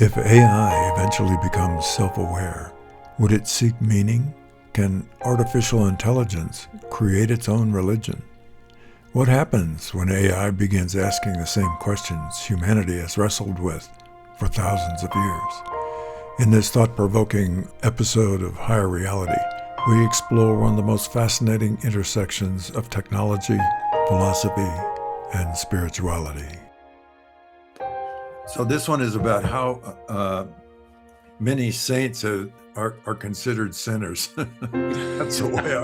If AI eventually becomes self-aware, would it seek meaning? Can artificial intelligence create its own religion? What happens when AI begins asking the same questions humanity has wrestled with for thousands of years? In this thought-provoking episode of Higher Reality, we explore one of the most fascinating intersections of technology, philosophy, and spirituality. So this one is about how many saints are considered sinners. That's the way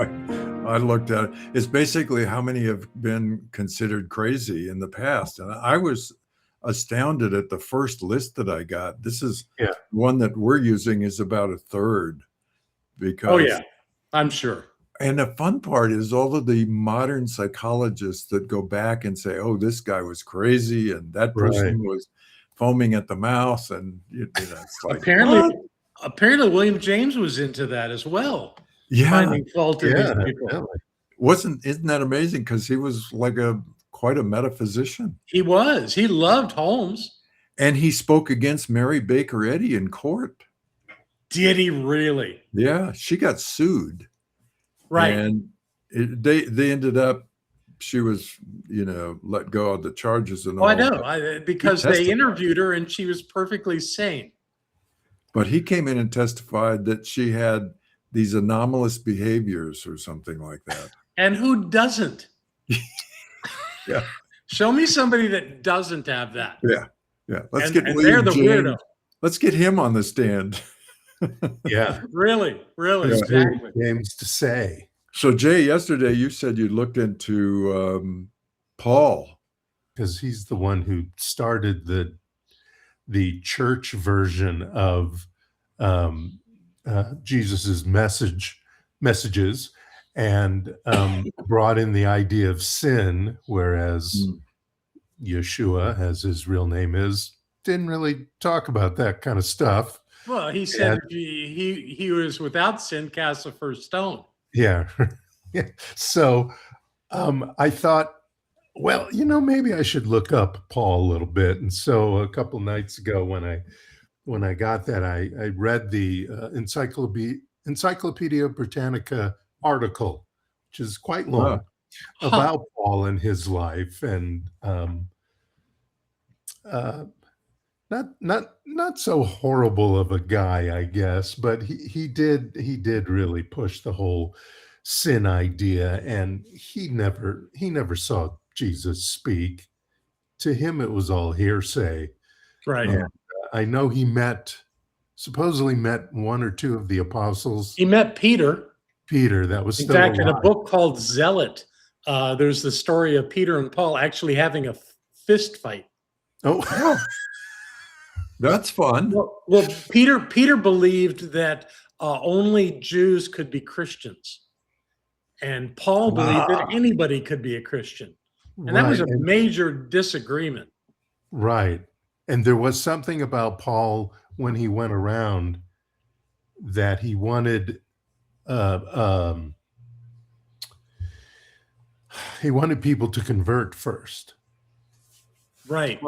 I looked at it. It's basically how many have been considered crazy in the past. And I was astounded at the first list that I got. This is one that we're using is about a third. Because, oh yeah, I'm sure. And the fun part is all of the modern psychologists that go back and say, oh, this guy was crazy and that person was foaming at the mouth, and it's like apparently William James was into that as well. Yeah, finding fault in these people. Isn't that amazing? Because he was like quite a metaphysician. He was. He loved Holmes, and he spoke against Mary Baker Eddy in court. Did he really? Yeah, she got sued, right? And they ended up. She was, let go of the charges and all. I know, because they interviewed her and she was perfectly sane. But he came in and testified that she had these anomalous behaviors or something like that. And who doesn't? Yeah. Show me somebody that doesn't have that. Yeah. Let's get William James. Weirdo. Let's get him on the stand. Yeah. Really. Exactly. James to say. So, Jay, yesterday you said you looked into Paul. Because he's the one who started the church version of Jesus's messages and brought in the idea of sin, whereas Yeshua, as his real name is, didn't really talk about that kind of stuff. Well, he said he was without sin, cast the first stone. Yeah. So I thought, well, maybe I should look up Paul a little bit. And so a couple nights ago when I got that, I read the Encyclopedia Britannica article, which is quite long, about Paul and his life, and not so horrible of a guy, I guess, but he did really push the whole sin idea, and he never saw Jesus speak. To him, it was all hearsay. Right. And, I know he supposedly met one or two of the apostles. He met Peter. That was still alive. In a book called Zealot, there's the story of Peter and Paul actually having a fist fight. Oh, that's fun. Well, Peter believed that only Jews could be Christians, and Paul believed that anybody could be a Christian, and that was a major disagreement. Right. And there was something about Paul when he went around that he wanted people to convert first. Right.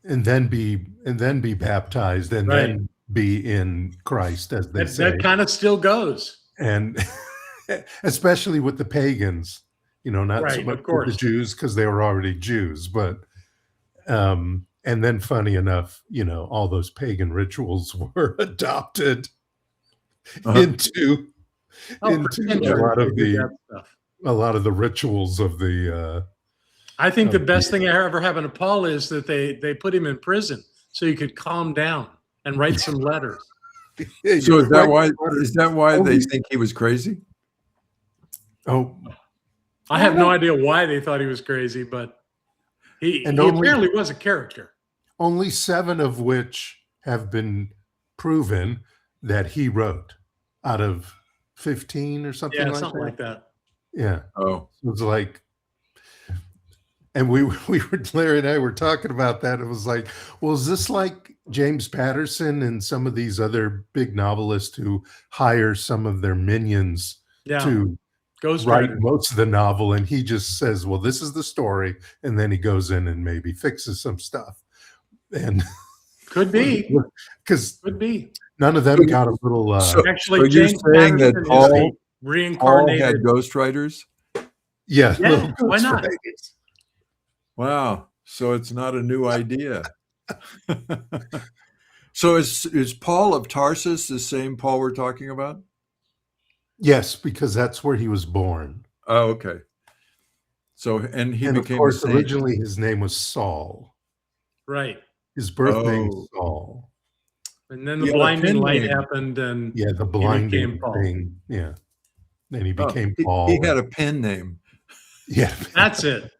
And then be baptized and then be in Christ, as they say. That kind of still goes. And especially with the pagans, not so much with the Jews because they were already Jews, but and then funny enough, all those pagan rituals were adopted into a lot of the rituals of the I think the best thing that ever happened to Paul is that they put him in prison so he could calm down and write some letters. So is that why they think he was crazy? Oh, I have no idea why they thought he was crazy, but he apparently was a character. Only 7 of which have been proven that he wrote out of 15 or something like that. Yeah, something like that. Yeah. Oh. It was like, and Larry and I were talking about that. It was like, well, is this like James Patterson and some of these other big novelists who hire some of their minions to write most of the novel, and he just says, well, this is the story, and then he goes in and maybe fixes some stuff. And Could be. Because Could be. none of them got a little. Actually, you're James saying that Patterson is the Paul had reincarnated. ghostwriters? Yeah, little Why ghost not? writers. Wow. So it's not a new idea. So is Paul of Tarsus the same Paul we're talking about? Yes, because that's where he was born. Oh, okay. So, and he And of became a course, saint. originally his name was Saul. Right. His birth name Oh. is Saul. And then He the had a blinding pen light name. happened, and Yeah, the he blinding became Paul. thing. Yeah. Then he Oh, became he Paul. had a pen name. Yeah. That's it.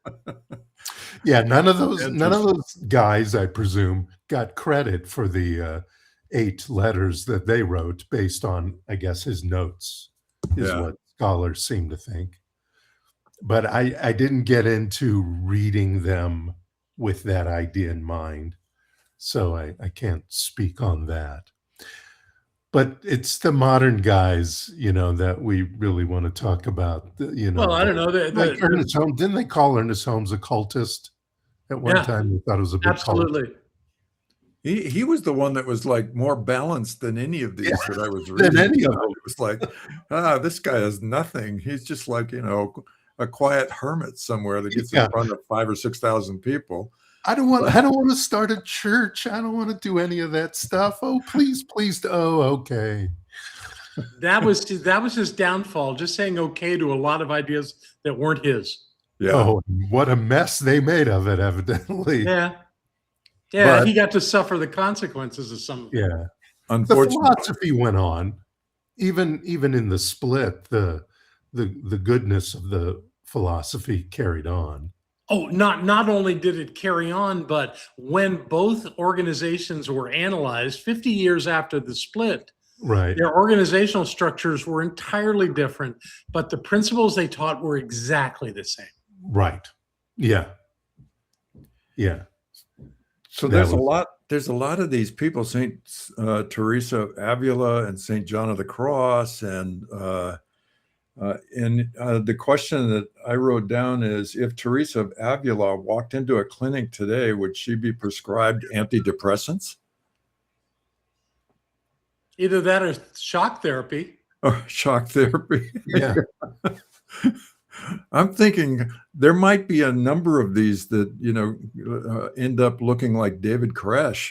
Yeah, none of those guys, I presume, got credit for the 8 letters that they wrote based on, I guess, his notes, is Yeah. what scholars seem to think. But I didn't get into reading them with that idea in mind, so I can't speak on that. But it's the modern guys, that we really want to talk about. Well, I don't know. Like Ernest Holmes, didn't they call Ernest Holmes a cultist at one time? They thought it was a big cult. Absolutely. He was the one that was like more balanced than any of these that I was Than reading. any of them. It was like, this guy has nothing. He's just like, a quiet hermit somewhere that gets in front of 5,000 or 6,000 people. I don't want to start a church. I don't want to do any of that stuff. Oh, please. Oh, okay. That was his downfall. Just saying okay to a lot of ideas that weren't his. Yeah. Oh, what a mess they made of it, evidently. Yeah. But he got to suffer the consequences of some of it. yeah. The Unfortunately, philosophy went on. Even in the split, the goodness of the philosophy carried on. Oh, not only did it carry on, but when both organizations were analyzed 50 years after the split, Right. their organizational structures were entirely different, but the principles they taught were exactly the same. Right. Yeah. Yeah. so there's a lot of these people, Saint Teresa of Avila and Saint John of the Cross, and the question that I wrote down is, if Teresa of Avila walked into a clinic today, would she be prescribed antidepressants? Either that or shock therapy. Or shock therapy? Yeah. I'm thinking there might be a number of these that, end up looking like David Koresh.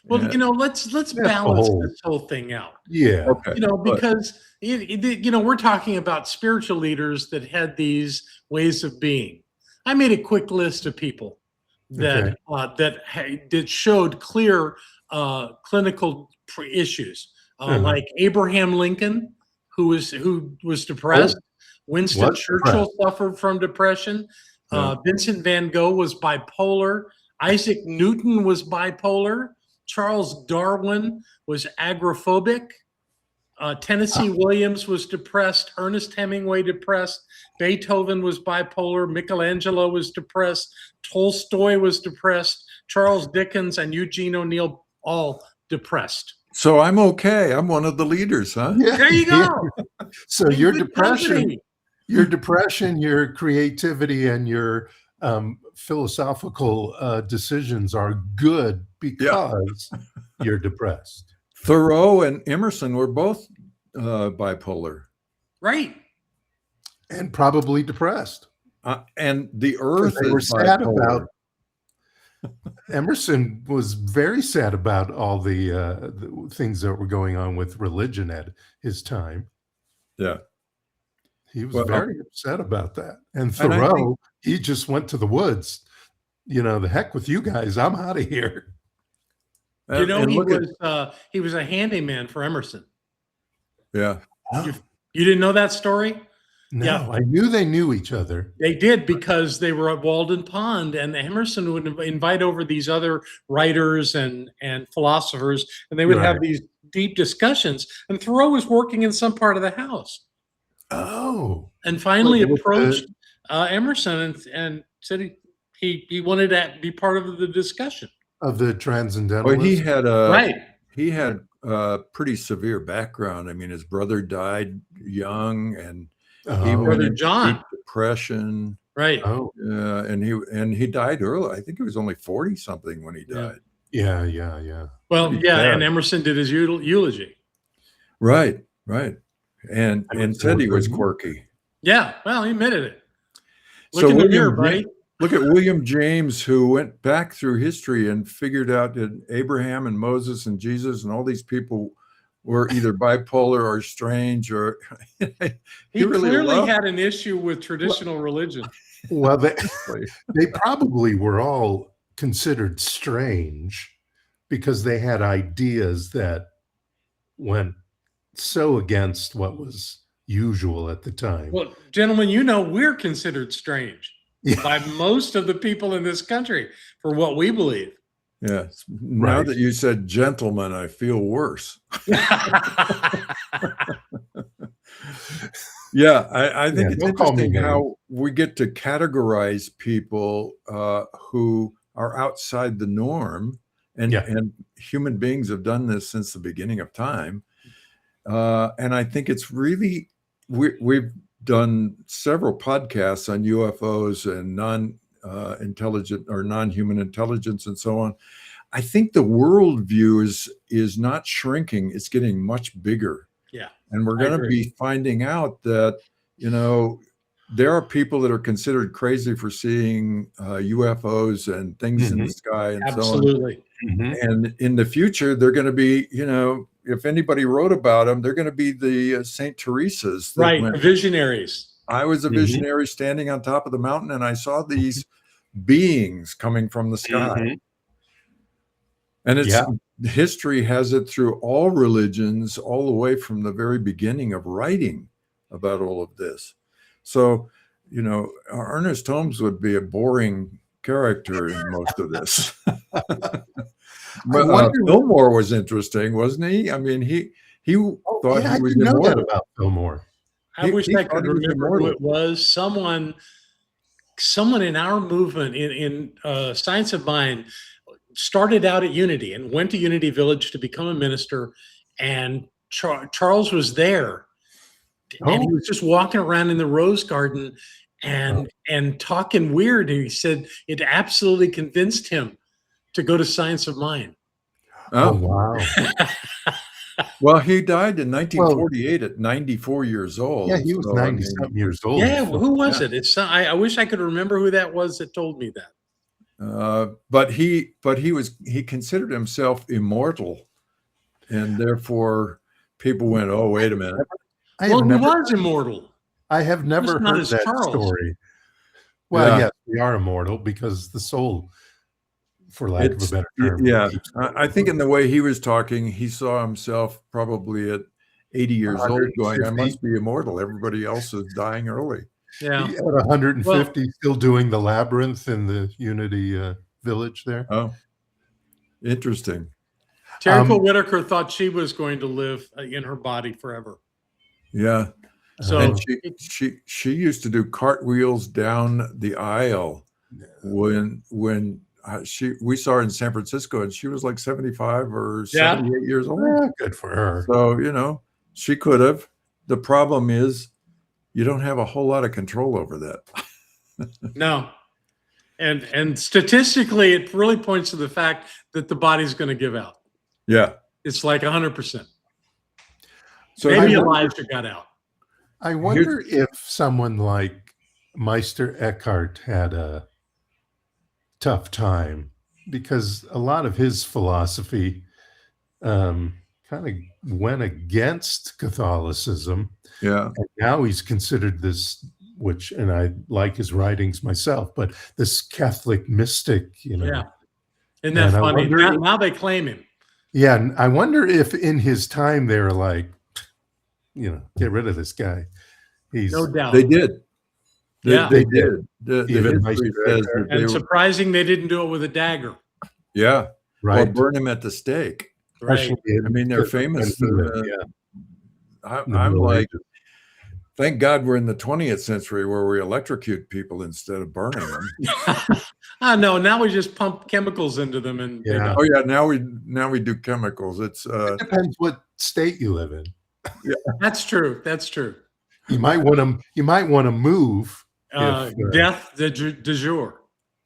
Well, let's balance this whole thing out. Yeah. Okay. Because we're talking about spiritual leaders that had these ways of being. I made a quick list of people that showed clear clinical issues, like Abraham Lincoln, who was depressed. Winston Churchill suffered from depression. Vincent van Gogh was bipolar. Isaac Newton was bipolar. Charles Darwin was agoraphobic. Tennessee Williams was depressed. Ernest Hemingway depressed. Beethoven was bipolar. Michelangelo was depressed. Tolstoy was depressed. Charles Dickens and Eugene O'Neill all depressed. So I'm okay. I'm one of the leaders, huh? Yeah. There you go. So your depression, your creativity, and your philosophical decisions are good because you're depressed. Thoreau and Emerson were both bipolar. Right. And probably depressed. And the earth they were is sad bipolar. about. Emerson was very sad about all the things that were going on with religion at his time. Yeah. He was very upset about that. And Thoreau, he just went to the woods. The heck with you guys. I'm out of here. He was a handyman for Emerson. Yeah. You didn't know that story? No, I knew they knew each other. They did, because they were at Walden Pond, and Emerson would invite over these other writers and philosophers, and they would have these deep discussions. And Thoreau was working in some part of the house. Oh. And finally approached Emerson and said he wanted to be part of the discussion. Of the transcendentalist. Well, he had a pretty severe background. I mean, his brother died young, and he went into deep depression. Right. Oh. And he died early. I think he was only 40 something when he died. Yeah, yeah, yeah. Well, Pretty yeah, sad. and Emerson did his eulogy. Right, right. And was said he was Emerson. quirky. Yeah, well, he admitted it. Look So in the mirror, buddy. look at William James, who went back through history and figured out that Abraham and Moses and Jesus and all these people were either bipolar or strange, or He really clearly loved had an issue with traditional religion. Well, they, it. they probably were all considered strange because they had ideas that went so against what was usual at the time. Well, gentlemen, you know we're considered strange Yeah. by most of the people in this country for what we believe. Yeah. Now Right. that you said gentleman, I feel worse. Yeah, I think Yeah, it's don't call me interesting names. how we get to categorize people who are outside the norm, and Yeah. and human beings have done this since the beginning of time. And I think it's really we've done several podcasts on UFOs and non-intelligent or non-human intelligence and so on. I think the worldview is not shrinking; it's getting much bigger. Yeah, And we're I going to agree. be finding out that, there are people that are considered crazy for seeing UFOs and things in the sky and so on. Absolutely. Mhm. And in the future, they're going to be, if anybody wrote about them, they're going to be the Saint Teresa's that Right, went, the visionaries. I was a Mhm. visionary standing on top of the mountain, and I saw these beings coming from the sky. Mhm. And it's Yeah. history has it through all religions, all the way from the very beginning of writing about all of this. So, Ernest Holmes would be a boring character in most of this. But wonder- Fillmore was interesting, wasn't he? I mean, he thought Yeah, I he was didn't know that immortal. about Fillmore. I He- wish he I thought could he was remember who immortal. it was. Someone in our movement in Science of Mind started out at Unity and went to Unity Village to become a minister. And Charles was there, and he Oh. was just walking around in the rose garden and talking weird. And he said it absolutely convinced him to go to Science of Mind. Oh, Oh, wow. well, he died in 1948 at 94 years old. Yeah, he was So, I 90 mean, something years old. Yeah, well, who was Yeah. it? It's I wish I could remember who that was that told me that. But he considered himself immortal, and therefore people went, "Oh, wait a minute." I Well, have he never, was immortal. I have never not heard as that Charles. story. Well, Yeah. yes, we are immortal because the soul, for lack of a better term. Yeah, keeps I think in the way he was talking, he saw himself probably at 80 years old, going, "I 150. must be immortal. Everybody else is dying early." Yeah. At 150, still doing the labyrinth in the Unity Village there. Oh, interesting. Terry Pole Whitaker thought she was going to live in her body forever. Yeah. So And she used to do cartwheels down the aisle when we saw her in San Francisco, and she was like 75 or 78 years old. Yeah, good for her. So, she could have. The problem is you don't have a whole lot of control over that. no. And statistically, it really points to the fact that the body's going to give out. Yeah. It's like 100%. So Maybe Elijah got out. I wonder if someone like Meister Eckhart had a tough time, because a lot of his philosophy kind of went against Catholicism. Yeah. And now he's considered this, and I like his writings myself, but this Catholic mystic, Yeah. Isn't that And I funny? wonder- Now they claim him. Yeah, and I wonder if in his time they were like, get rid of this guy. He's No doubt. They did. Yeah. They did. The Even history Meister says Eckhart. that they And were, surprising they didn't do it with a dagger. yeah, or right. burn him at the stake. Right. Especially I mean, they're when famous he for lived, the- yeah, in the I'm Middle like, Ages. thank God we're in the 20th century where we electrocute people instead of burning them. No, now we just pump chemicals into them and they Yeah. die. Oh yeah, now we do chemicals. It's It depends what state you live in. That's true. That's true. You might want to move. Death de jour.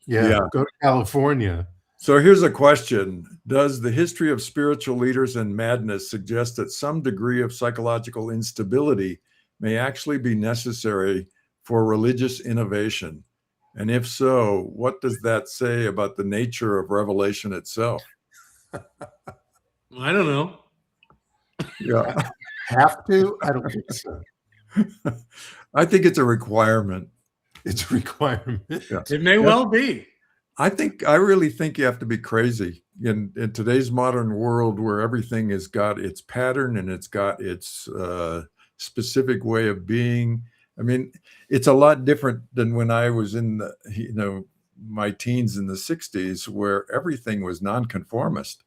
Yeah, Yeah. go to California. So here's a question. Does the history of spiritual leaders and madness suggest that some degree of psychological instability may actually be necessary for religious innovation? And if so, what does that say about the nature of revelation itself? I don't know. Yeah. Have to? I don't think so. I think it's a requirement. It's a requirement. Yeah. It may well be. I really think you have to be crazy in today's modern world where everything has got its pattern and it's got its specific way of being. I mean, it's a lot different than when I was in my teens in the 60s, where everything was nonconformist.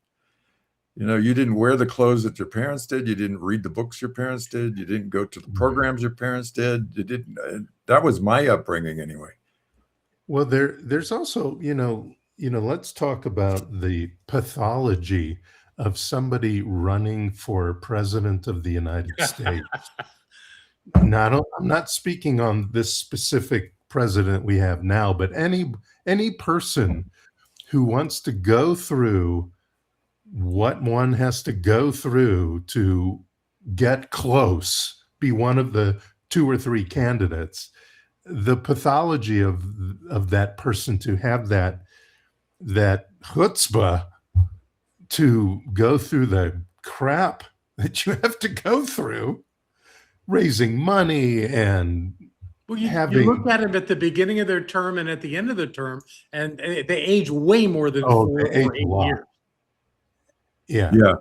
You didn't wear the clothes that your parents did. You didn't read the books your parents did. You didn't go to the programs your parents did. You didn't. That was my upbringing anyway. Well, there's also, let's talk about the pathology of somebody running for president of the United States. Now, I'm not speaking on this specific president we have now, but any person who wants to go through what one has to go through to get close, be one of the 2 or 3 candidates, the pathology of that person to have that chutzpah to go through the crap that you have to go through, raising money and you look at them at the beginning of their term and at the end of the term, and they age way more than 4 or 8 years. Yeah.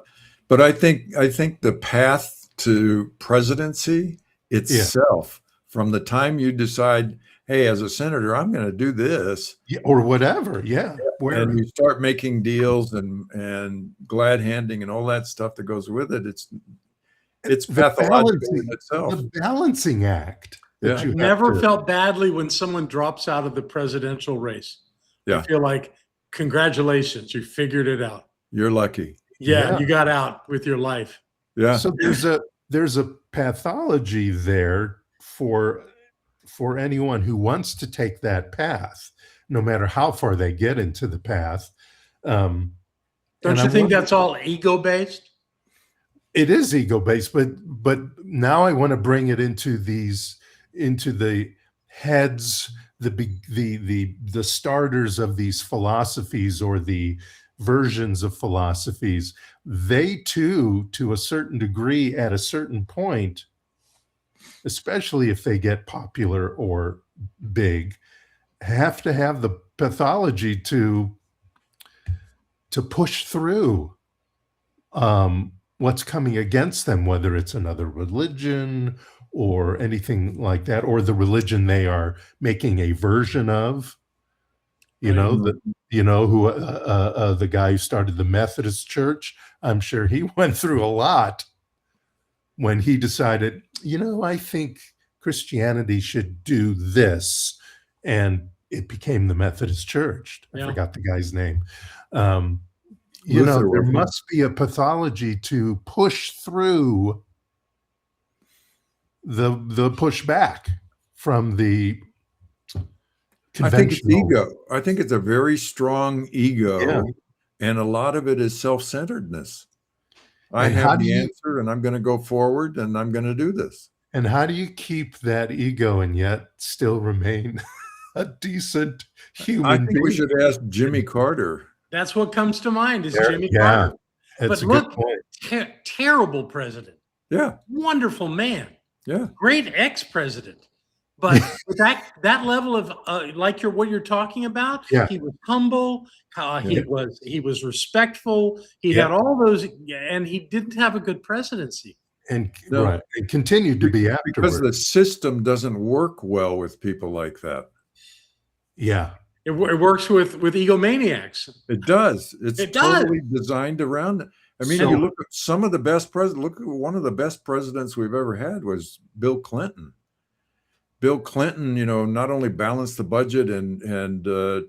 But I think the path to presidency itself, from the time you decide, hey, as a senator, I'm going to do this, or whatever, and you start making deals and glad handing and all that stuff that goes with it, it's pathological in itself. The balancing act. I never felt badly when someone drops out of the presidential race. Yeah. I feel like, congratulations, you figured it out. You're lucky. Yeah, you got out with your life. Yeah. So there's a pathology there for anyone who wants to take that path, no matter how far they get into the path. Don't you think that's all ego-based? It is ego-based, but now I want to bring it into the heads, the starters of these philosophies, or the versions of philosophies. They too, to a certain degree, at a certain point, especially if they get popular or big, have to have the pathology to push through what's coming against them, whether it's another religion or anything like that, or the religion they are making a version of. The guy who started the Methodist Church, I'm sure he went through a lot when he decided, I think Christianity should do this, and it became the Methodist Church. I forgot the guy's name. There must be a pathology to push through the pushback from the I think it's ego. I think it's a very strong ego, and a lot of it is self-centeredness. I have the answer, and I'm going to go forward, and I'm going to do this. And how do you keep that ego and yet still remain a decent human being? We should ask Jimmy Carter. That's what comes to mind is Jimmy Carter. That's a good point. Terrible president. Yeah. Wonderful man. Yeah. Great ex-president. But that level of what you're talking about, he was humble, he was respectful, he had all those, and he didn't have a good presidency. And it continued to be afterwards. Because the system doesn't work well with people like that. Yeah. It works with egomaniacs. It does. It's totally designed around it. I mean, you look at some of the best presidents. Look at one of the best presidents we've ever had was Bill Clinton. Bill Clinton, not only balanced the budget and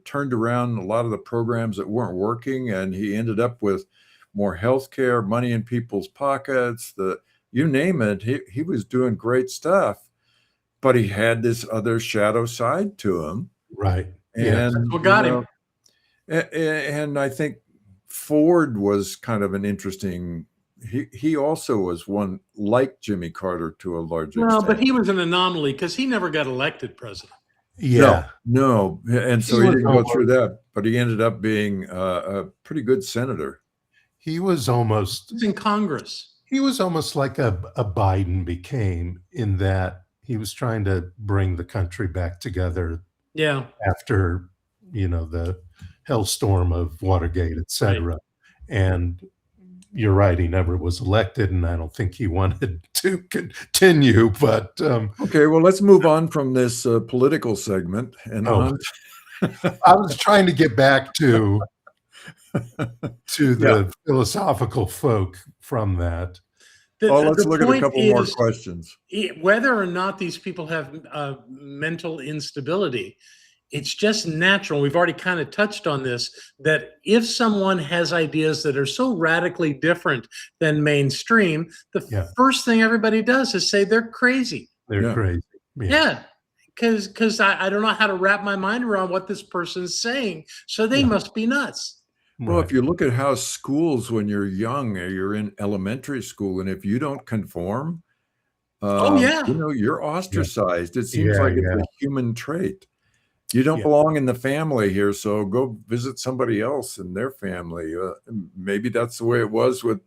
turned around a lot of the programs that weren't working, and he ended up with more health care, money in people's pockets, you name it. He was doing great stuff, but he had this other shadow side to him. Right. And that's what got him. And I think Ford was kind of an interesting. He also was one like Jimmy Carter to a large Well, but extent. he was an anomaly because he never got elected president. No, Yeah. no, and so He he was didn't go almost, through that, but he ended up being a pretty good senator. he was almost He's in Congress. he was almost like a Biden became, in that he was trying to bring the country back together Yeah, after, the hellstorm of Watergate, et right. cetera. And you're right, he never was elected, and I don't think he wanted to continue. But Okay, well, let's move on from this political segment and oh, on. I was trying to get back to Yeah. the philosophical folk from that. Oh, let's The look at a point couple more is, questions. whether or not these people have mental instability, it's just natural. We've already kind of touched on this, that if someone has ideas that are so radically different than mainstream, the Yeah, first thing everybody does is say they're crazy. they're Yeah. crazy. Yeah, Yeah. Because I don't know how to wrap my mind around what this person's saying. So they yeah, must be nuts. Well, if right. you look at how schools, when you're young, or you're in elementary school, and if you don't conform, Oh, yeah. you're Yeah, ostracized. It seems yeah, like it's yeah, a human trait. You don't yeah. belong in the family here, so go visit somebody else in their family. Maybe that's the way it was with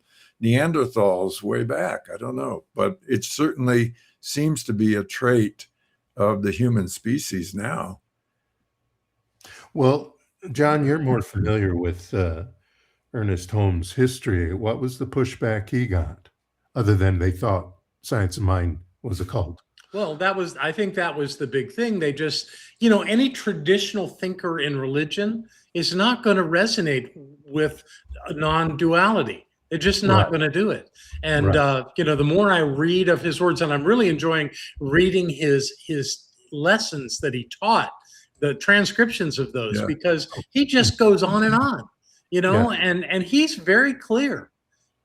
Neanderthals way back. I don't know, but it certainly seems to be a trait of the human species now. Well, John, you're more familiar with Ernest Holmes' history. What was the pushback he got, other than they thought Science of Mind was a cult? Well, I think that was the big thing. They just, any traditional thinker in religion is not going to resonate with non duality. They're just Right, not going to do it. And, right. the more I read of his words, and I'm really enjoying reading his lessons that he taught, the transcriptions of those, Yeah. because he just goes on and on, Yeah, and he's very clear.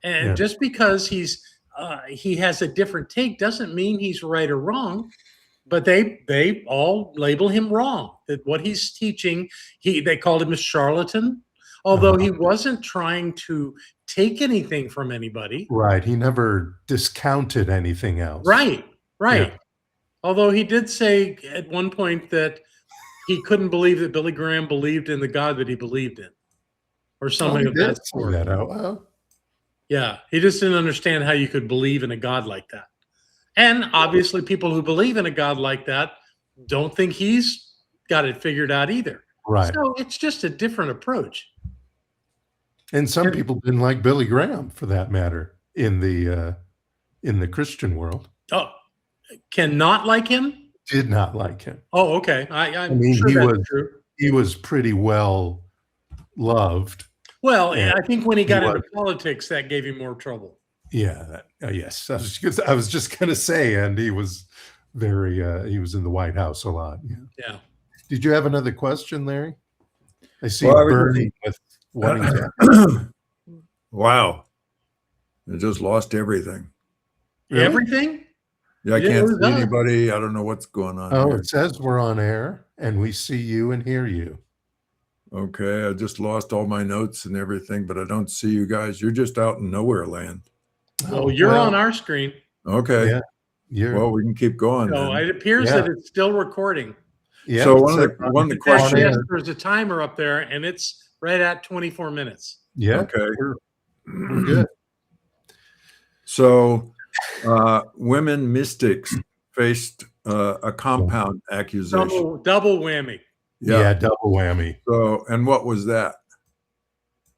And yeah, just because he has a different take doesn't mean he's right or wrong, but they all label him wrong. That what he's teaching, they called him a charlatan, although uh-huh. he wasn't trying to take anything from anybody. Right. He never discounted anything else. Right, Yeah. right. Although he did say at one point that he couldn't believe that Billy Graham believed in the God that he believed in, or Oh, something he of did that say sort. that out loud. Yeah, he just didn't understand how you could believe in a God like that. And obviously, people who believe in a God like that don't think he's got it figured out either. Right. So it's just a different approach. And some And, people didn't like Billy Graham, for that matter, in the Christian world. oh, cannot like him? Did not like him. Oh, okay. I I'm mean, sure that's true. he was pretty well loved, Well, and I think when he he got into was, politics, that gave him more trouble. yeah, yes. I was just gonna say, and he was he was in the White House a lot. Yeah. Yeah. Did you have another question, Larry? I see Well, I you was burning with wanting to. just, wow, I just lost everything. Really? Everything? Yeah, I You didn't can't lose see us. anybody. I don't know what's going on Oh, here. it says we're on air and we see you and hear you. Okay, I just lost all my notes and everything, but I don't see you guys. You're just out in nowhere land. Well, Oh, you're on our screen. Okay, yeah, you're well, we can keep going So then. it appears yeah, that it's still recording. yeah. So it one of says the one of the In fact, on questions. yes, air. there's a timer up there, and it's right at 24 minutes. Yeah, Okay, we're good. so women mystics faced a compound accusation. Double whammy. Yeah. Yeah, double whammy. So, and what was that?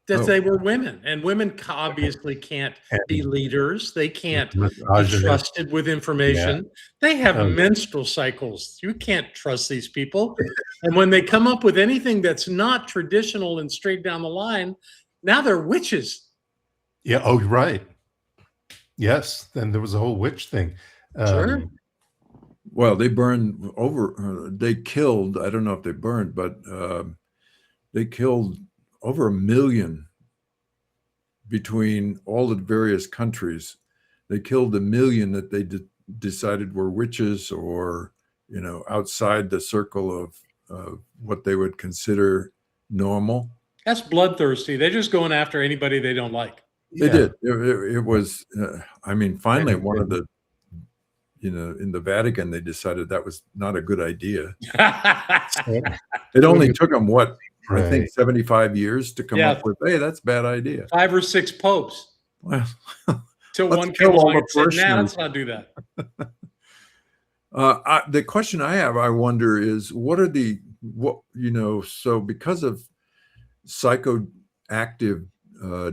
That Oh, they were women, and women obviously can't be And leaders. They can't be misogynist. trusted with Yeah. information. They have Oh, menstrual cycles. You can't trust these people. And when they come up with anything that's not traditional and straight down the line, now they're witches. yeah. Oh, right. Yes. Then there was a whole witch thing. Sure. well, they burned over. They killed. I don't know if they burned, but they killed over 1 million between all the various countries. They killed 1 million that they decided were witches, or outside the circle of what they would consider normal. That's bloodthirsty. They're just going after anybody they don't like. They did. It was, I mean, finally, And- one of the, in the Vatican, they decided that was not a good idea. It only took them, what, I think 75 years to come up with, hey, that's a bad idea. 5 or 6 popes. Well, Till let's one kill came all along the and said, nah, parishioners. let's not do that. The question I have, I wonder, is what are so because of psychoactive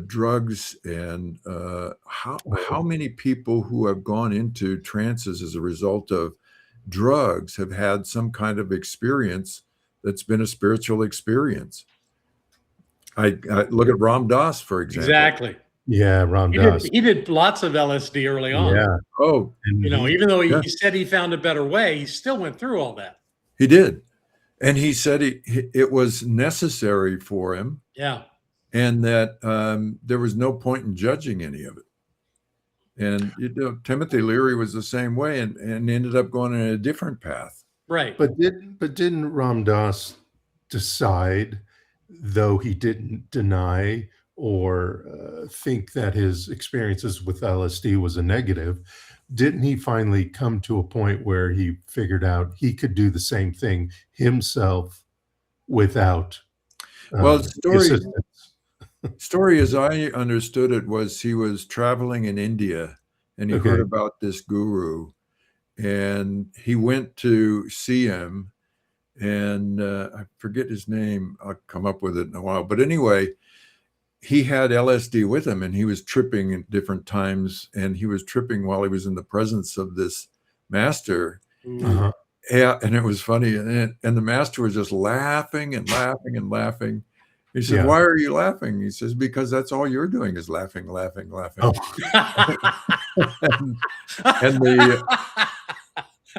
drugs and how many people who have gone into trances as a result of drugs have had some kind of experience that's been a spiritual experience? I look at Ram Dass, for example. Exactly. Yeah, Ram Dass. He did lots of LSD early on. Yeah. Oh, even though he said he found a better way, he still went through all that. He did. And he said it was necessary for him. Yeah. And that there was no point in judging any of it. And Timothy Leary was the same way and ended up going in a different path. Right. But didn't Ram Dass decide, though he didn't deny or think that his experiences with LSD was a negative, didn't he finally come to a point where he figured out he could do the same thing himself without assistance? Story as I understood it was he was traveling in India and he heard about this guru and he went to see him, and I forget his name. I'll come up with it in a while. But anyway, he had LSD with him and he was tripping at different times, and he was tripping while he was in the presence of this master. Uh-huh. Yeah, and it was funny. And the master was just laughing and laughing and laughing. He said, why are you laughing? He says, because that's all you're doing is laughing, laughing, laughing. Oh.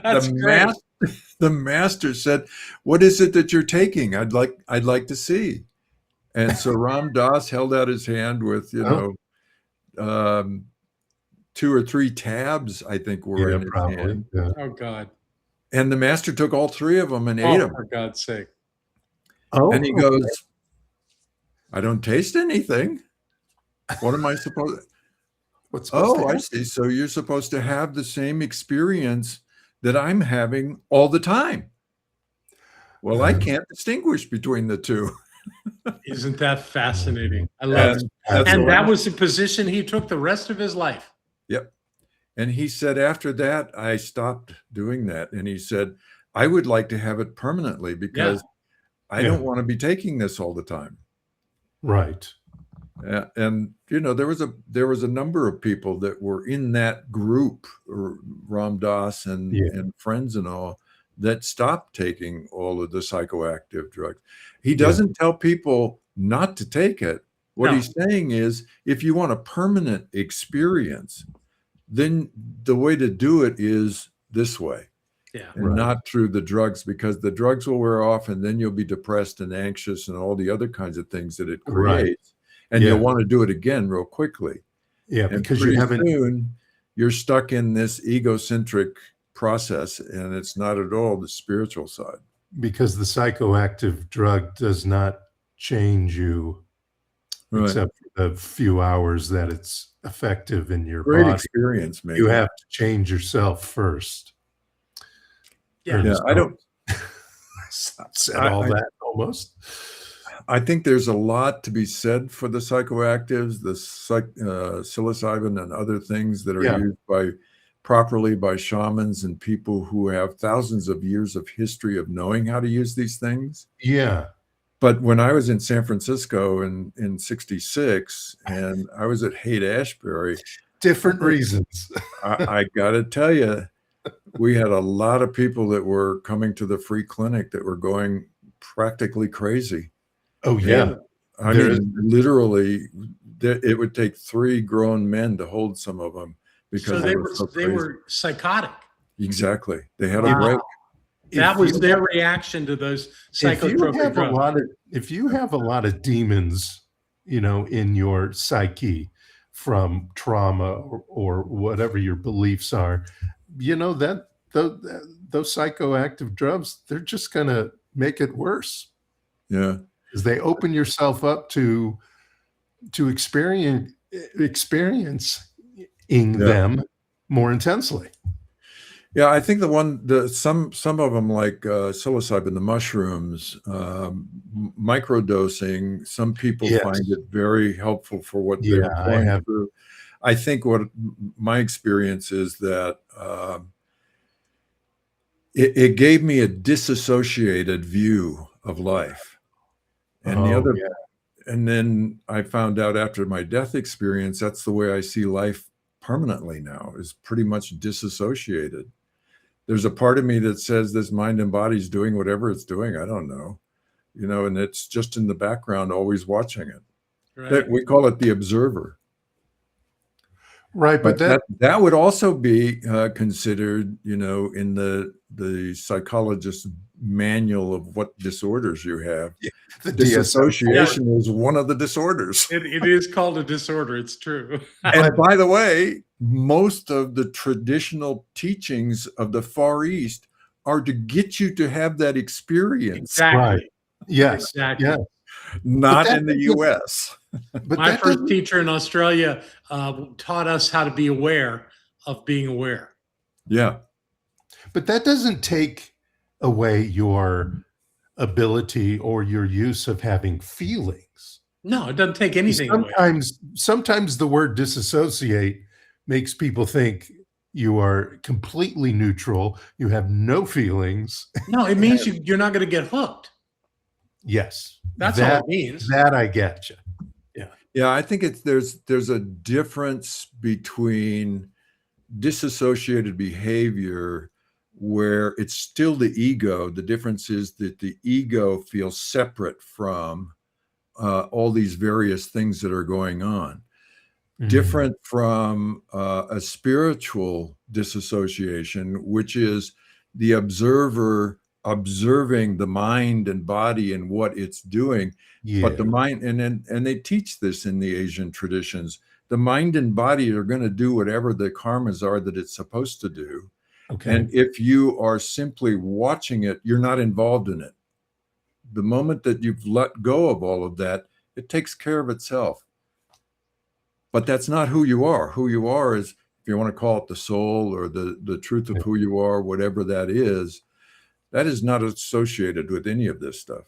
and the master said, what is it that you're taking? I'd like to see. And so Ram Dass held out his hand with, 2 or 3 tabs, I think, were in his hand. Yeah. Oh, God. And the master took all 3 of them and ate them. For God's sake. Oh, and he goes, I don't taste anything. What am I supposed to I see. So you're supposed to have the same experience that I'm having all the time. Well, I can't distinguish between the two. Isn't that fascinating? I love it. And that was the position he took the rest of his life. Yep. And he said, after that, I stopped doing that. And he said, I would like to have it permanently because I don't want to be taking this all the time. Right. And there was a number of people that were in that group, Ram Dass and friends and all, that stopped taking all of the psychoactive drugs. He doesn't tell people not to take it. What he's saying is, if you want a permanent experience, then the way to do it is this way. Yeah. And not through the drugs, because the drugs will wear off and then you'll be depressed and anxious and all the other kinds of things that it creates. And you'll want to do it again real quickly. Yeah, and because soon you're stuck in this egocentric process, and it's not at all the spiritual side. Because the psychoactive drug does not change you except for the few hours that it's effective in your body. Experience, maybe. You have to change yourself first. Yeah, I don't said all that almost. I think there's a lot to be said for the psychoactives, the psilocybin and other things that are used properly by shamans and people who have thousands of years of history of knowing how to use these things. Yeah. But when I was in San Francisco in 66 and I was at Haight-Ashbury. Different reasons. I got to tell you, we had a lot of people that were coming to the free clinic that were going practically crazy. Oh, yeah. I mean, literally, it would take 3 grown men to hold some of them because they were psychotic. Exactly. They had a break. That was their reaction to those psychotropic drugs. If you have a lot of demons, in your psyche from trauma or whatever your beliefs are, that those psychoactive drugs, they're just going to make it worse. Yeah. Is they open yourself up to experiencing them more intensely. Yeah, I think some of them, like psilocybin, the mushrooms, microdosing, some people find it very helpful for what they're going through. I think what my experience is that it gave me a disassociated view of life. And and then I found out after my death experience, that's the way I see life permanently now, is pretty much disassociated. There's a part of me that says this mind and body is doing whatever it's doing. I don't know, and it's just in the background, always watching it. Right. We call it the observer. Right, but that would also be considered, in the psychologist's manual of what disorders you have. The disassociation is one of the disorders. It is called a disorder. It's true. And by the way, most of the traditional teachings of the Far East are to get you to have that experience. Exactly. Right. Yes. Exactly. Yes. Not in the U.S. But my first teacher in Australia taught us how to be aware of being aware. Yeah. But that doesn't take away your ability or your use of having feelings. No, it doesn't take anything away. Sometimes the word disassociate makes people think you are completely neutral. You have no feelings. No, it means you're not going to get hooked. Yes. That's all it means. That I get you. Yeah, I think there's a difference between disassociated behavior where it's still the ego. The difference is that the ego feels separate from all these various things that are going on. Different from a spiritual disassociation, which is the observer observing the mind and body and what it's doing. But the mind, and they teach this in the Asian traditions, the mind and body are going to do whatever the karmas are that it's supposed to do. Okay. And if you are simply watching it, you're not involved in it. The moment that you've let go of all of that, it takes care of itself. But that's not who you are. Who you are is, if you want to call it the soul or the truth of who you are, whatever that is not associated with any of this stuff.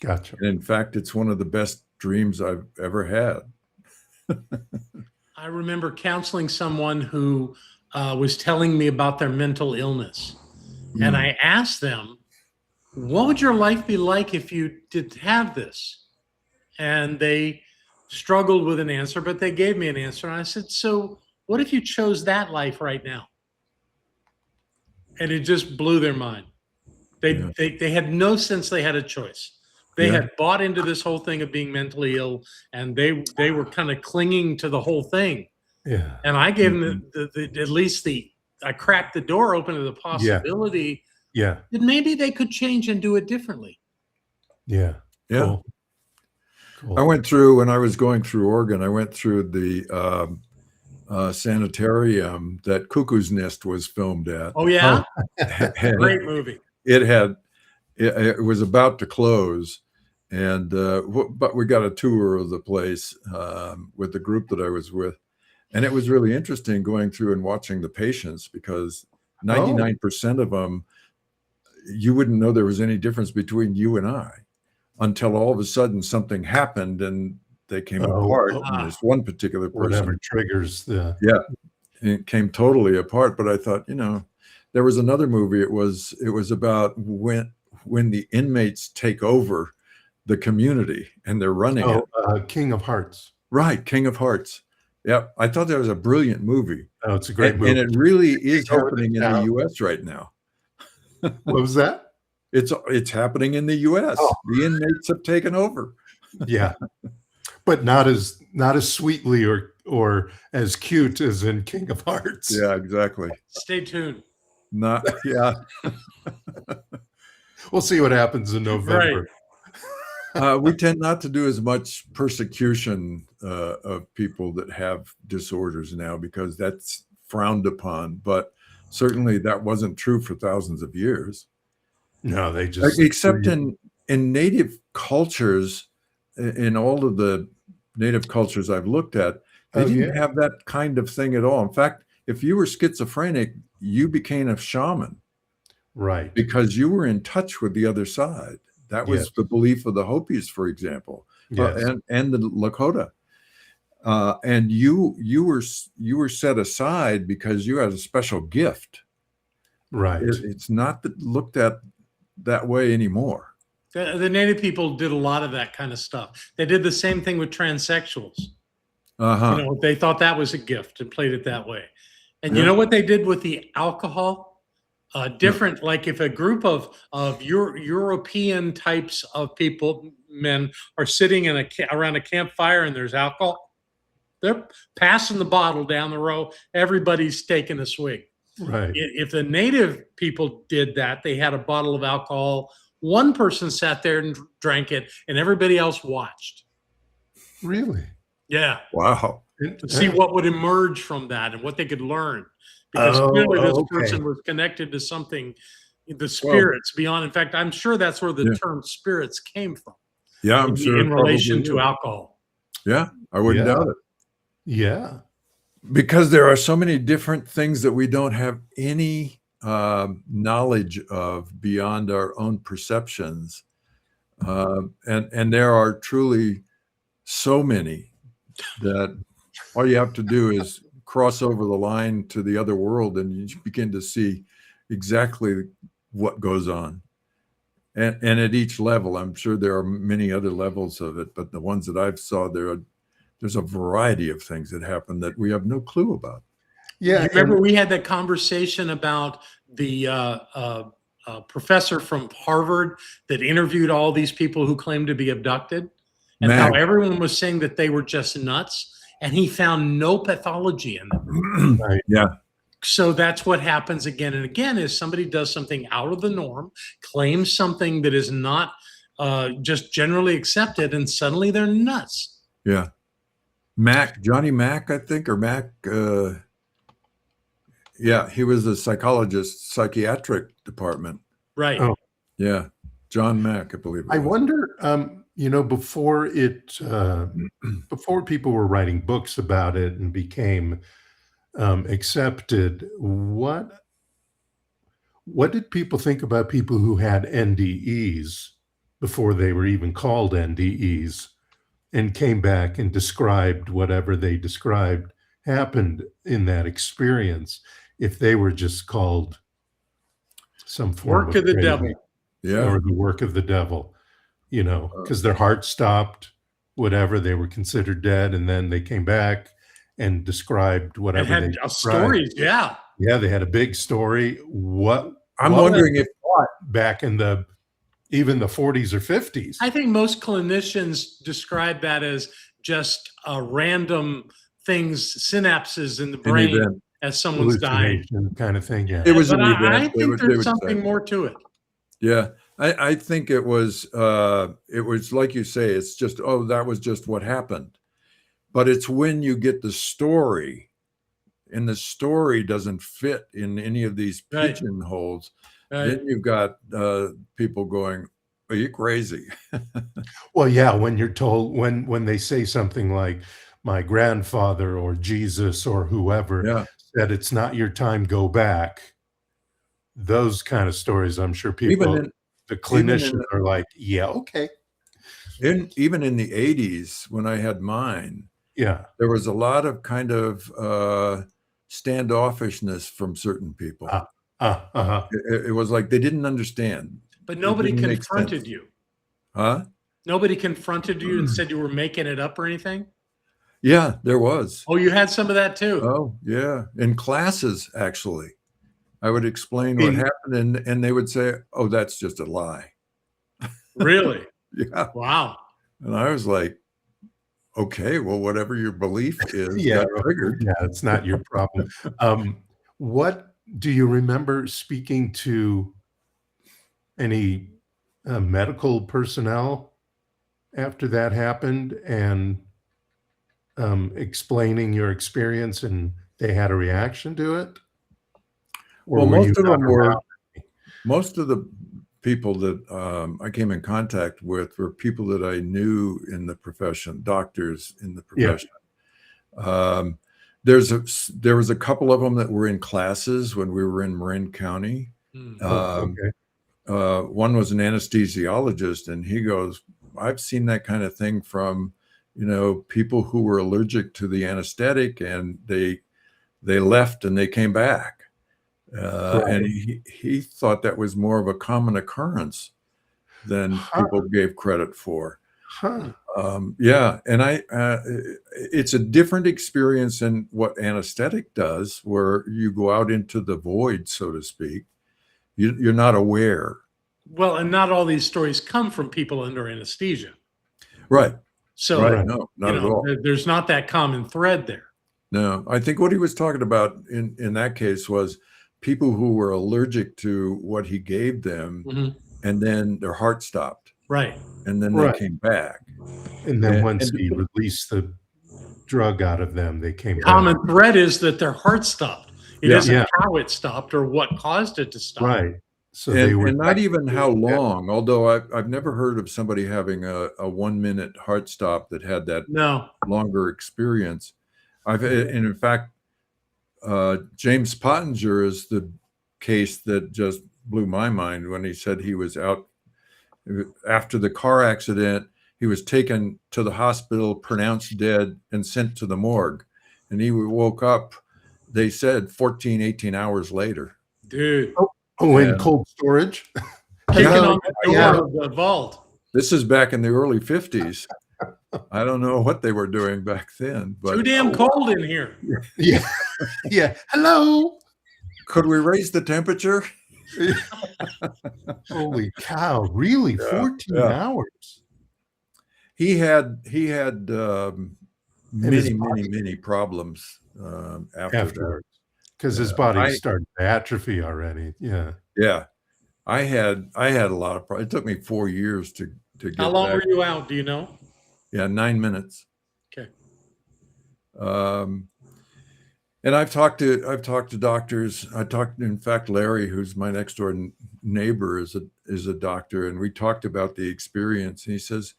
Gotcha. And in fact, it's one of the best dreams I've ever had. I remember counseling someone who was telling me about their mental illness. And I asked them, what would your life be like if you did have this? And they struggled with an answer, but they gave me an answer. And I said, so what if you chose that life right now? And it just blew their mind. They had no sense they had a choice. They had bought into this whole thing of being mentally ill, and they were kind of clinging to the whole thing. Yeah. And I gave them at least I cracked the door open to the possibility that maybe they could change and do it differently. Yeah. Yeah. Cool. I went through, when I was going through Oregon, I went through the sanitarium that Cuckoo's Nest was filmed at. Oh, yeah? Great movie. It was about to close, and but we got a tour of the place with the group that I was with, and it was really interesting going through and watching the patients, because 99% of them, you wouldn't know there was any difference between you and I until all of a sudden something happened and they came apart. And this one particular person, whatever triggers the it came totally apart. But I thought, there was another movie. It was about when the inmates take over the community and they're running it. King of Hearts. Right, King of Hearts. Yeah, I thought that was a brilliant movie. Oh, it's a great movie. And it really is happening in the U.S. right now. What was that? It's happening in the U.S. The inmates have taken over. Yeah, but not as sweetly or as cute as in King of Hearts. Yeah, exactly. Stay tuned. We'll see what happens in November. Right. We tend not to do as much persecution of people that have disorders now, because that's frowned upon. But certainly that wasn't true for thousands of years. No, they just except in in native cultures, in all of the native cultures I've looked at, they didn't have that kind of thing at all. In fact, if you were schizophrenic, you became a shaman. Right. Because you were in touch with the other side. That was the belief of the Hopis, for example, and the Lakota. And you were set aside because you had a special gift. Right. It's not looked at that way anymore. The Native people did a lot of that kind of stuff. They did the same thing with transsexuals. Uh-huh. You know, they thought that was a gift and played it that way. And you know what they did with the alcohol? Different, like if a group of European types of men are sitting in around a campfire and there's alcohol, they're passing the bottle down the row. Everybody's taking a swig. Right. If the native people did that, they had a bottle of alcohol. One person sat there and drank it, and everybody else watched. Really? Yeah. Wow. To see what would emerge from that and what they could learn. Because clearly this person was connected to something, the spirits beyond. In fact, I'm sure that's where the term spirits came from. Yeah, I'm sure. In relation to alcohol. Yeah, I wouldn't doubt it. Yeah. Because there are so many different things that we don't have any knowledge of beyond our own perceptions. And there are truly so many that all you have to do is cross over the line to the other world and you begin to see exactly what goes on. And at each level, I'm sure there are many other levels of it, but the ones that I've saw, there's a variety of things that happen that we have no clue about. Yeah. Remember we had that conversation about the professor from Harvard that interviewed all these people who claimed to be abducted and how everyone was saying that they were just nuts. And he found no pathology in them. Right. Yeah. So that's what happens again and again is somebody does something out of the norm, claims something that is not just generally accepted, and suddenly they're nuts. Yeah. Johnny Mack, I think, or Mack. Yeah, he was a psychologist, psychiatric department. Right. Oh. Yeah. John Mack, I believe. I wonder, before before people were writing books about it and became accepted, what did people think about people who had NDEs before they were even called NDEs and came back and described whatever they described happened in that experience, if they were just called some form work of the devil. Or the work of the devil, because their heart stopped, whatever, they were considered dead, and then they came back and described whatever they had stories. Yeah, they had a big story. I'm wondering if back in even the 40s or 50s. I think most clinicians describe that as just random things, synapses in the brain as someone's dying, kind of thing. Yeah, it was. But I think there's something more to it. Yeah, I think it was like you say, it's just, that was just what happened. But it's when you get the story and the story doesn't fit in any of these pigeonholes, then you've got people going, are you crazy? Well, yeah, when you're told, when they say something like, my grandfather or Jesus or whoever said, it's not your time, go back. Those kind of stories, I'm sure people, the clinicians are like, yeah, okay. Even in the 80s, when I had mine, there was a lot of kind of standoffishness from certain people. It was like they didn't understand. But nobody confronted you. Huh? Nobody confronted you and said you were making it up or anything? Yeah, there was. Oh, you had some of that too? Oh, yeah. In classes, actually. I would explain what happened, and they would say, oh, that's just a lie. Really? Yeah. Wow. And I was like, okay, well, whatever your belief is, triggered. Yeah, it's not your problem. What do you remember speaking to any medical personnel after that happened and explaining your experience and they had a reaction to it? Well, most of the people that I came in contact with were people that I knew in the profession, doctors in the profession. Um, there was a couple of them that were in classes when we were in Marin County. Okay. One was an anesthesiologist, and he goes, I've seen that kind of thing from, people who were allergic to the anesthetic, and they left and they came back. And he thought that was more of a common occurrence than people gave credit for. Yeah, and it's a different experience than what anesthetic does, where you go out into the void, so to speak. You're not aware. Well, and not all these stories come from people under anesthesia. Right. So, right. No, not at all. There's not that common thread there. No, I think what he was talking about in that case was people who were allergic to what he gave them, and then their heart stopped. Right. And then they came back. And then once he released the drug out of them, they came back. Common thread is that their heart stopped. It isn't how it stopped or what caused it to stop. Right. So and, they were and not even how long, although I've never heard of somebody having a 1 minute heart stop that had that longer experience. And in fact, James Pottinger is the case that just blew my mind when he said he was out after the car accident. He was taken to the hospital, pronounced dead, and sent to the morgue. And he woke up, they said 14, 18 hours later. Dude. In cold storage? Kicking on the door of the vault. This is back in the early 50s. I don't know what they were doing back then. But too damn cold in here. Yeah. Yeah. Hello. Could we raise the temperature? Holy cow. Really? 14 hours? He had many problems afterwards. Because his body started to atrophy already. Yeah. Yeah. I had a lot of problems. It took me 4 years to get How long back. were you out? Do you know? Yeah, 9 minutes. Okay. And I've talked to doctors. In fact, Larry, who's my next door neighbor, is a doctor, and we talked about the experience. And he says,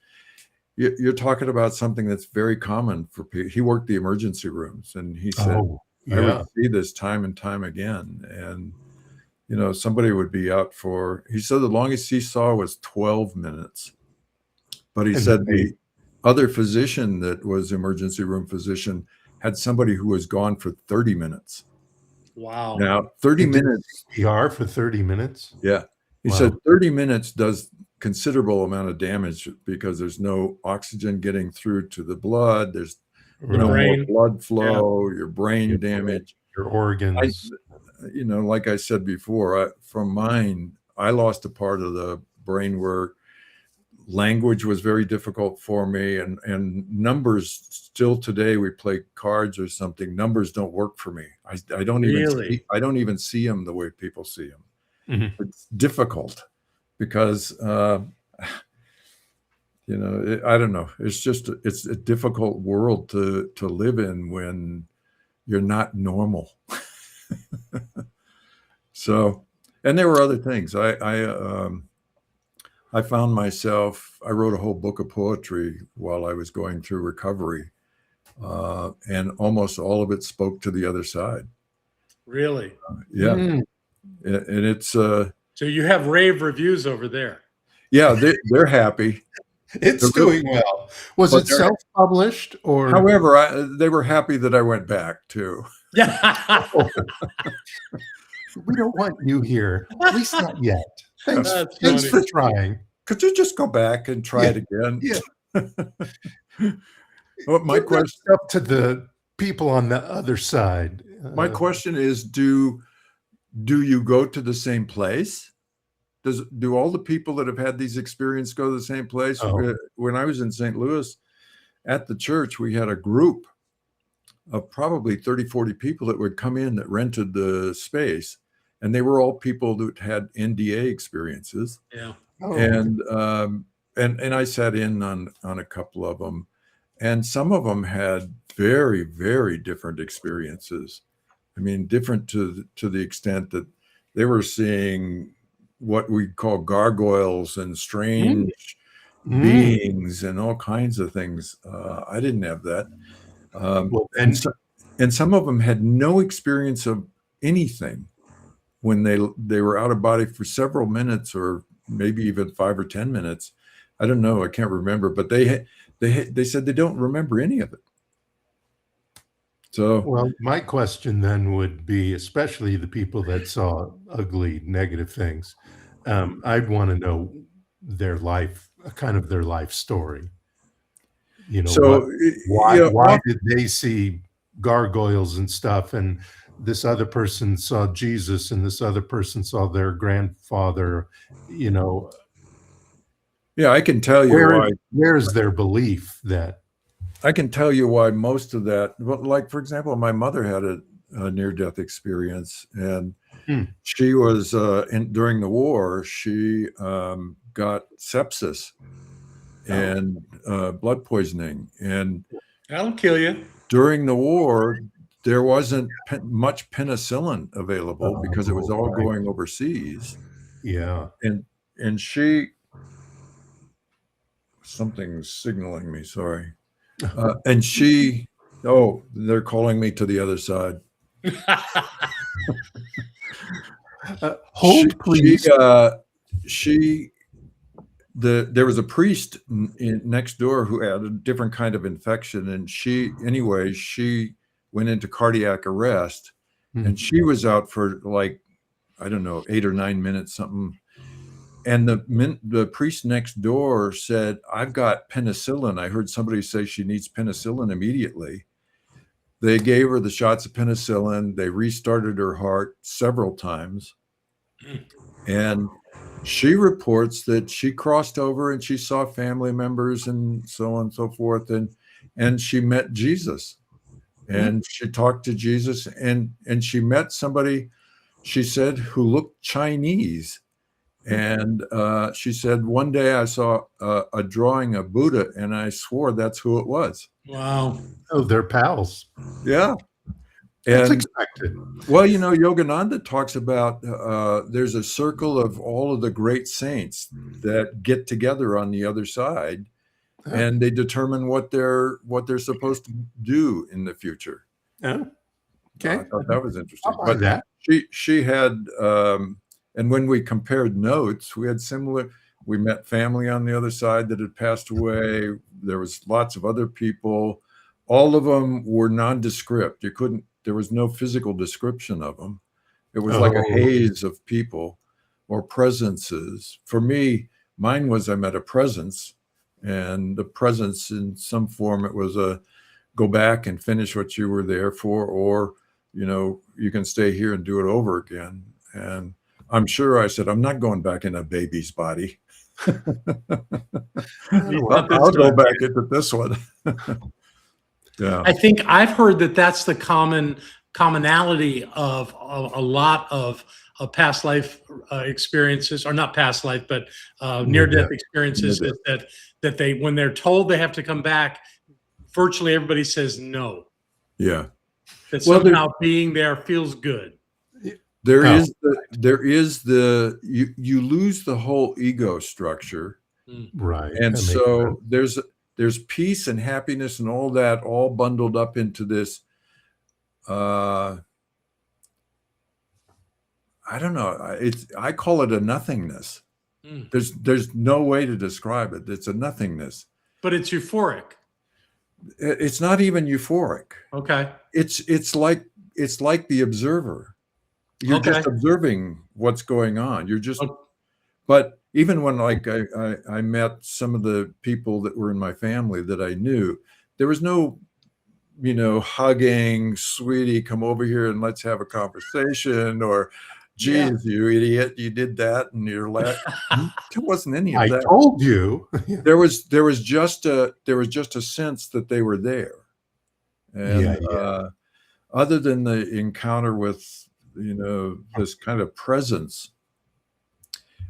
"You're talking about something that's very common for people." He worked the emergency rooms, and he said, "I would see this time and time again." And somebody would be out for. He said the longest he saw was 12 minutes, but he said the other physician that was emergency room physician had somebody who was gone for 30 minutes. Wow. Now, 30 minutes. PR for 30 minutes? Yeah. He said 30 minutes does considerable amount of damage because there's no oxygen getting through to the blood. There's more blood flow, your brain damage. Your organs. Like I said before, from mine, I lost a part of the brain where language was very difficult for me, and numbers still today, we play cards or something, numbers don't work for me. I don't even see them the way people see them. It's difficult because I don't know, it's a difficult world to live in when you're not normal. So, and there were other things. I found myself, I wrote a whole book of poetry while I was going through recovery, and almost all of it spoke to the other side. Really? Yeah. And it's... so you have rave reviews over there. Yeah, they're happy. It's doing well. Was it self-published or? However, they were happy that I went back too. Yeah. We don't want you here, at least not yet. Thanks for trying. Could you just go back and try it again? Yeah. Well, my question up to the people on the other side. My question is: Do you go to the same place? Do all the people that have had these experiences go to the same place? Oh. When I was in St. Louis at the church, we had a group of probably 30, 40 people that would come in that rented the space. And they were all people that had NDA experiences. Yeah. Oh. And I sat in on a couple of them. And some of them had very, very different experiences. I mean, different to the extent that they were seeing, what we call gargoyles and strange Mm. beings and all kinds of things. I didn't have that. Well, And some of them had no experience of anything when they were out of body for several minutes, or maybe even 5 or 10 minutes. I don't know. I can't remember, but they said they don't remember any of it. So, well, my question then would be, especially the people that saw ugly, negative things, I'd want to know their life, kind of their life story. You know, so why did they see gargoyles and stuff, and this other person saw Jesus, and this other person saw their grandfather? You know, yeah, I can tell you why. where's their belief that? I can tell you why most of that. Well, like for example, my mother had a near-death experience, and she was during the war. She got sepsis and blood poisoning, and That'll kill you. during the war, there wasn't much penicillin available because it was all Right. going overseas. Yeah. And she, something's signaling me, sorry. And she, oh, they're calling me to the other side. Hold, please. There was a priest next door who had a different kind of infection, and she went into cardiac arrest, and she was out for like, I don't know, 8 or 9 minutes, something. And the priest next door said, "I've got penicillin. I heard somebody say she needs penicillin immediately." They gave her the shots of penicillin. They restarted her heart several times. And she reports that she crossed over and she saw family members and so on and so forth. And she met Jesus. And she talked to Jesus, and she met somebody, she said, who looked Chinese. And she said, one day I saw a drawing of Buddha, and I swore that's who it was. Wow. Oh, they're pals. Yeah. That's And expected. well, Yogananda talks about there's a circle of all of the great saints that get together on the other side, and they determine what they're supposed to do in the future. Oh, okay. I thought that was interesting. I'll buy that. She had, and when we compared notes, we had similar. We met family on the other side that had passed away. There was lots of other people. All of them were nondescript. There was no physical description of them. It was like a haze of people or presences. For me, mine was I met a presence, and the presence in some form, it was a go back and finish what you were there for, or, you can stay here and do it over again. And I'm sure I said, I'm not going back in a baby's body. I'll go back into this one. Yeah. I think I've heard that that's the commonality of a lot of past life experiences, or not past life, but near-death experiences. That they, when they're told they have to come back, virtually everybody says no. Yeah. That somehow being there feels good. You lose the whole ego structure. Right. And so there's peace and happiness and all that, all bundled up into this. I don't know. I call it a nothingness. There's no way to describe it. It's a nothingness. But it's euphoric. It's not even euphoric. Okay. It's like the observer. You're just observing what's going on. You're just. But even when I met some of the people that were in my family that I knew, there was no, hugging, sweetie, come over here and let's have a conversation, or geez, you idiot, you did that, and you're laughing. There wasn't any of that. I told you. There was just a sense that they were there. And other than the encounter with, this kind of presence,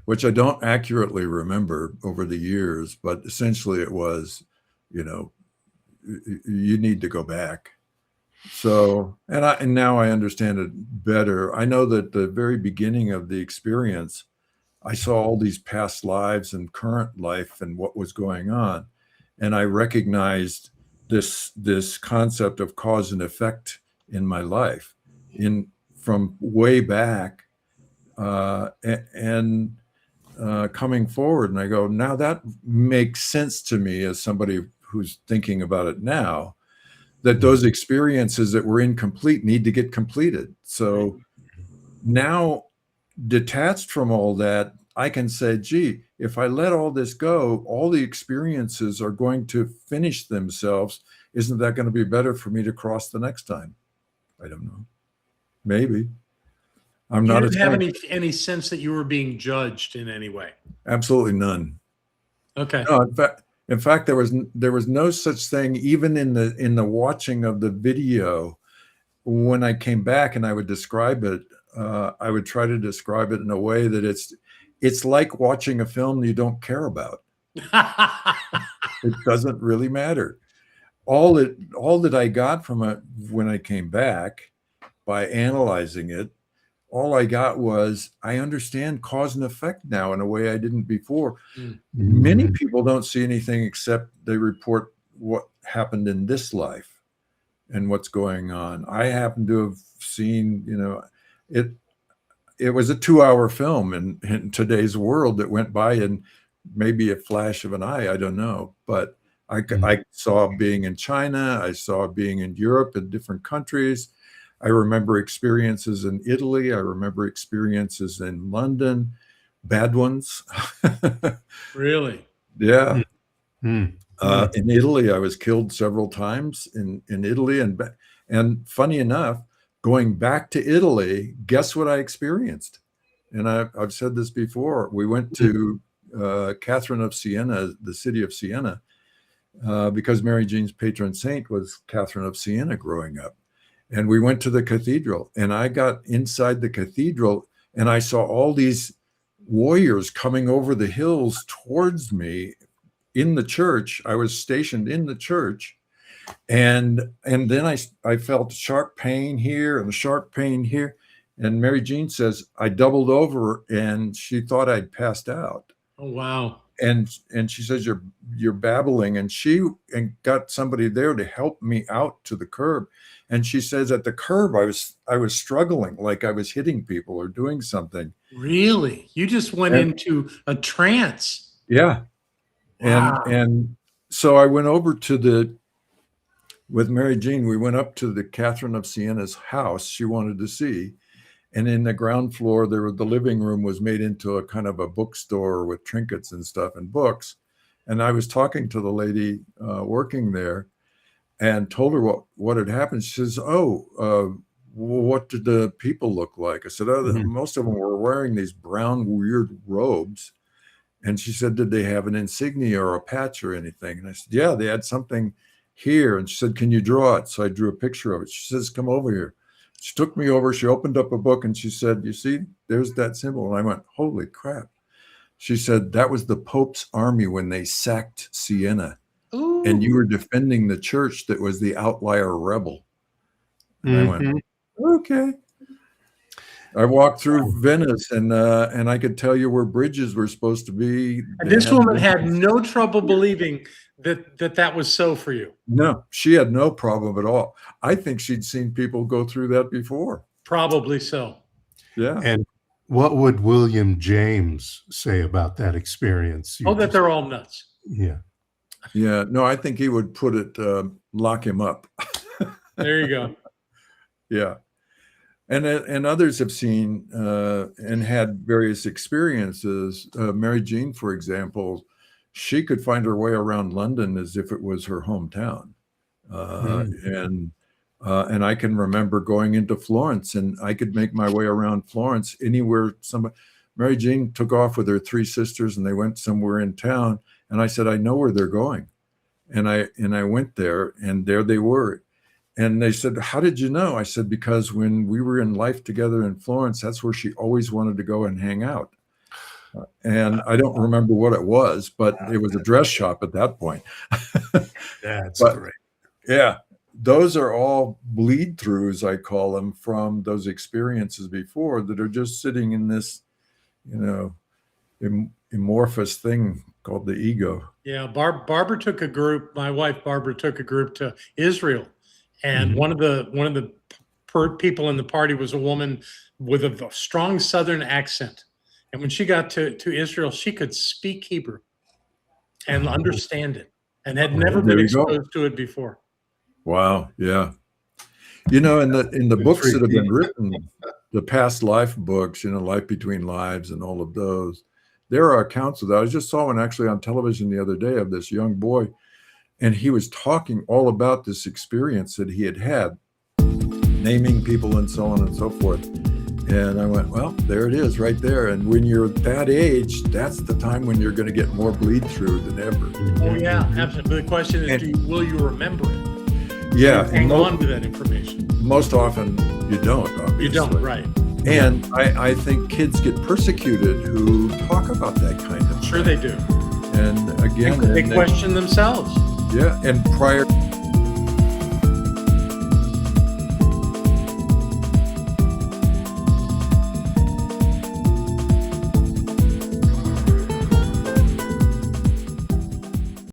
which I don't accurately remember over the years, but essentially it was, you need to go back. So, and now I understand it better. I know that the very beginning of the experience, I saw all these past lives and current life and what was going on. And I recognized this concept of cause and effect in my life in from way back, and coming forward. And I go, now that makes sense to me as somebody who's thinking about it now, that those experiences that were incomplete need to get completed. So now, detached from all that, I can say, gee, if I let all this go, all the experiences are going to finish themselves. Isn't that going to be better for me to cross the next time? I don't know. Maybe. I'm You not didn't have a any sense that you were being judged in any way. absolutely none. Okay. No, in fact, there was no such thing, even in the watching of the video. When I came back and I would describe it, I would try to describe it in a way that it's like watching a film you don't care about. It doesn't really matter. All that I got from it when I came back, by analyzing it, all I got was, I understand cause and effect now in a way I didn't before. Many people don't see anything except they report what happened in this life and what's going on. I happen to have seen, it was a 2-hour film in today's world that went by in maybe a flash of an eye. I don't know. But I saw being in China. I saw being in Europe, in different countries. I remember experiences in Italy. I remember experiences in London, bad ones. Really? Yeah. In Italy, I was killed several times in Italy. And funny enough, going back to Italy, guess what I experienced? And I've said this before. We went to Catherine of Siena, the city of Siena, because Mary Jean's patron saint was Catherine of Siena growing up. And we went to the cathedral, and I got inside the cathedral, and I saw all these warriors coming over the hills towards me in the church. I was stationed in the church, and then I felt sharp pain here and sharp pain here. And Mary Jean says I doubled over, and she thought I'd passed out. Oh, wow. And she says, you're babbling, and she got somebody there to help me out to the curb. And she says at the curb I was struggling, like I was hitting people or doing something. Really? You just went into a trance. Yeah. Wow. And so I went over with Mary Jean, we went up to the Catherine of Siena's house she wanted to see. And in the ground floor, the living room was made into a kind of a bookstore with trinkets and stuff and books. And I was talking to the lady working there and told her what had happened. She says, well, what did the people look like? I said, most of them were wearing these brown, weird robes. And she said, did they have an insignia or a patch or anything? And I said, yeah, they had something here. And she said, can you draw it? So I drew a picture of it. She says, come over here. She took me over, she opened up a book, and she said, you see, there's that symbol. And I went, holy crap. She said, that was the Pope's army when they sacked Siena. Ooh. And you were defending the church that was the outlier rebel. And I went, okay. I walked through Venice, and I could tell you where bridges were supposed to be. And this woman had no trouble believing that was so for you. No, she had no problem at all. I think she'd seen people go through that before. Probably so. Yeah. And what would William James say about that experience? That they're all nuts. Yeah. Yeah. No, I think he would put it, lock him up. There you go. Yeah. And others have seen and had various experiences. Mary Jean, for example, she could find her way around London as if it was her hometown. And I can remember going into Florence, and I could make my way around Florence anywhere. Mary Jean took off with her 3 sisters, and they went somewhere in town. And I said, I know where they're going. And I went there, and there they were. And they said, how did you know? I said, because when we were in life together in Florence, that's where she always wanted to go and hang out. And I don't remember what it was, but it was a dress shop at that point. That's great. Yeah, those are all bleed throughs, I call them, from those experiences before that are just sitting in this, amorphous thing called the ego. Yeah, Barbara took a group. My wife Barbara took a group to Israel, and one of the people in the party was a woman with a strong Southern accent. And when she got to Israel, she could speak Hebrew and understand it, and had never been exposed to it before. Wow, yeah. In the books that have been written, the past life books, Life Between Lives and all of those, there are accounts of that. I just saw one actually on television the other day of this young boy, and he was talking all about this experience that he had, naming people and so on and so forth. And I went, well, there it is right there. And when you're that age, that's the time when you're going to get more bleed through than ever. Oh, yeah, absolutely. The question is, will you remember it? Yeah. Hang on to that information. Most often you don't, obviously. You don't, right. And I think kids get persecuted who talk about that kind of thing. Sure they do. And again, they question themselves. Yeah, and prior